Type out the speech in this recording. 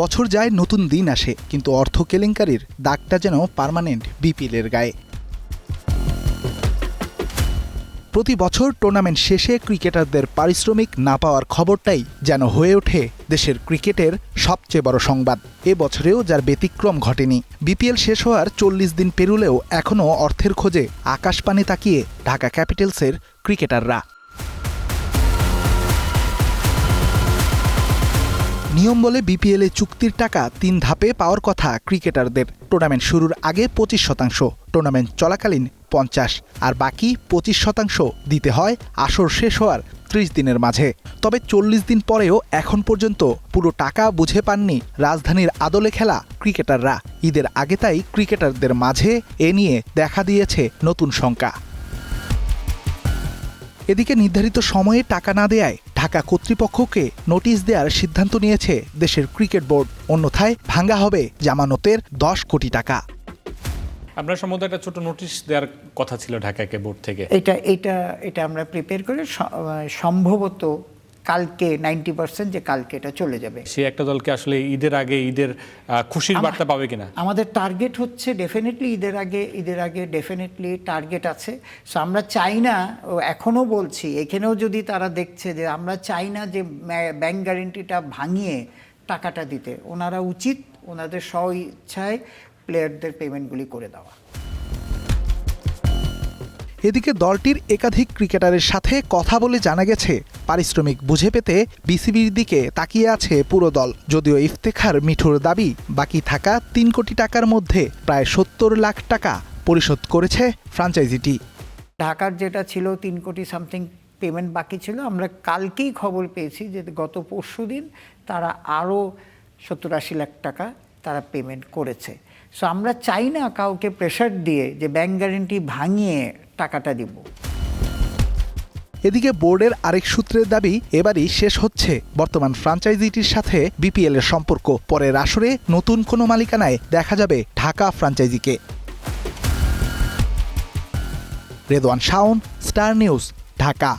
বছর যায় নতুন দিন আসে, কিন্তু অর্থ কেলেঙ্কারির দাগটা যেন পার্মানেন্ট বিপিএলের গায়ে। প্রতি বছর টুর্নামেন্ট শেষে ক্রিকেটারদের পারিশ্রমিক না পাওয়ার খবরটাই যেন হয়ে ওঠে দেশের ক্রিকেটের সবচেয়ে বড় সংবাদ। এ বছরেও যার ব্যতিক্রম ঘটেনি। বিপিএল শেষ হওয়ার 40 দিন পেরুলেও এখনও অর্থের খোঁজে আকাশপানে তাকিয়ে ঢাকা ক্যাপিটালসের ক্রিকেটাররা। নিয়ম বলে বিপিএলে চুক্তির টাকা 3 ধাপে পাওয়ার কথা ক্রিকেটারদের। টুর্নামেন্ট শুরুর আগে 25%, টুর্নামেন্ট চলাকালীন 50, আর বাকি 25% দিতে হয় আসর শেষ হওয়ার 30 দিনের মাঝে। তবে 40 দিন পরেও এখন পর্যন্ত পুরো টাকা বুঝে পাননি রাজধানীর আদলে খেলা ক্রিকেটাররা। ঈদের আগে তাই ক্রিকেটারদের মাঝে এ নিয়ে দেখা দিয়েছে নতুন শঙ্কা। এদিকে নির্ধারিত সময়ে টাকা না দেয়ায় ঢাকা কর্তৃপক্ষকে নোটিশ দেওয়ার সিদ্ধান্ত নিয়েছে দেশের ক্রিকেট বোর্ড। অন্যথায় ভাঙা হবে জামানতের 10 কোটি টাকা। আপনার সম্বন্ধে একটা ছোট নোটিশ দেওয়ার কথা ছিল ঢাকাকে বোর্ড থেকে। এটা আমরা প্রিপেয়ার করে সম্ভবত কালকে 90% যে কালকে এটা চলে যাবে। সে একটা দলকে আসলে ঈদের আগে ঈদের খুশির বার্তা পাবে কিনা? আমাদের টার্গেট হচ্ছে ডেফিনেটলি ঈদের আগে ডেফিনেটলি টার্গেট আছে। সো আমরা চাই না, এখনো বলছি, এখানেও যদি তারা দেখছে যে আমরা চাই না যে ব্যাংক গ্যারেন্টিটা ভাঙিয়ে টাকাটা দিতে। ওনারা উচিত ওনাদের স্ব-ইচ্ছায় প্লেয়ারদের পেমেন্টগুলি করে দেওয়া। এদিকে দলটির একাধিক ক্রিকেটারের সাথে কথা বলে জানা গেছে পারিশ্রমিক বুঝে পেতে বিসিবির দিকে তাকিয়ে আছে পুরো দল। যদিও ইফতেখার মিঠুর দাবি বাকি থাকা 3 কোটি টাকার মধ্যে প্রায় 70 লাখ টাকা পরিশোধ করেছে ফ্র্যাঞ্চাইজিটি। ঢাকার যেটা ছিল 3 কোটি সামথিং পেমেন্ট বাকি ছিল। আমরা কালকেই খবর পেয়েছি যে গত পরশুদিন তারা আরও 70-80 লাখ টাকা তারা পেমেন্ট করেছে। সো আমরা চাই না কাউকে প্রেশার দিয়ে যে ব্যাংক গ্যারেন্টি ভাঙিয়ে টাকাটা দিব। এদিকে বোর্ডের আরেক সূত্রের দাবি এবারই শেষ হচ্ছে বর্তমান ফ্র্যাঞ্চাইজিটির সাথে বিপিএল এর সম্পর্ক। পরের আসরে নতুন কোনো মালিকানায় দেখা যাবে ঢাকা ফ্র্যাঞ্চাইজিকে। Redwan Shaon, Star News, Dhaka.